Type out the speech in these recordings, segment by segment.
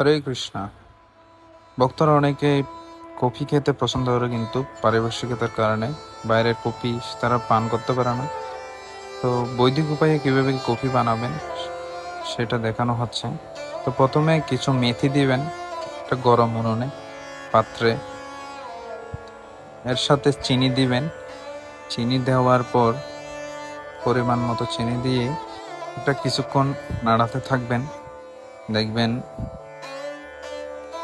হরে কৃষ্ণা। ভক্তরা অনেকে কফি খেতে পছন্দ করে, কিন্তু পারিপার্শ্বিকতার কারণে বাইরের কফি তারা পান করতে পারে না। তো বৈদিক উপায়ে কিভাবে কফি বানাবেন সেটা দেখানো হচ্ছে। তো প্রথমে কিছু মেথি দিবেন একটা গরম উনুনে পাত্রে, এর সাথে চিনি দিবেন। চিনি দেওয়ার পর পরিমাণ মতো চিনি দিয়ে এটা কিছুক্ষণ নাড়াতে থাকবেন। দেখবেন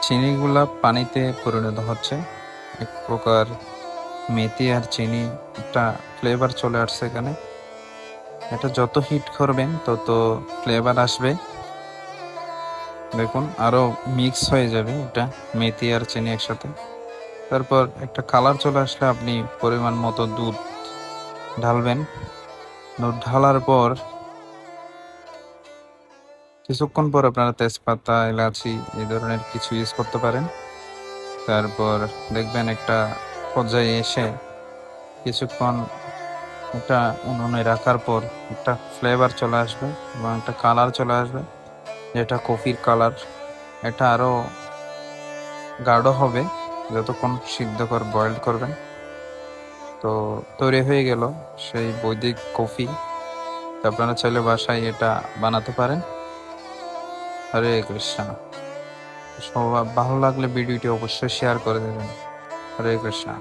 চিনিগুলা পানিতে পরিণত হচ্ছে। এক প্রকার মেথি আর চিনি একটা ফ্লেভার চলে আসছে এখানে। এটা যত হিট করবেন তত ফ্লেভার আসবে। দেখুন আরো মিক্স হয়ে যাবে এটা, মেথি আর চিনি একসাথে। তারপর একটা কালার চলে আসলে আপনি পরিমাণ মতো দুধ ঢালবেন। দুধ ঢালার পর কিছুক্ষণ পর আপনারা তেজপাতা, এলাচি এই ধরনের কিছু ইউজ করতে পারেন। তারপর দেখবেন একটা পর্যায়ে এসে কিছুক্ষণ এটা উনুনে রাখার পর একটা ফ্লেভার চলে আসবে এবং একটা কালার চলে আসবে, যেটা কফির কালার। এটা আরো গাঢ় হবে যতক্ষণ সিদ্ধ করে বয়েল করবেন। তো তৈরি হয়ে গেল সেই বৈদিক কফি। আপনারা চাইলে বাসায় এটা বানাতে পারেন। হরে কৃষ্ণা। সবার ভালো লাগলে ভিডিওটি অবশ্যই শেয়ার করে দেবেন। হরে কৃষ্ণা।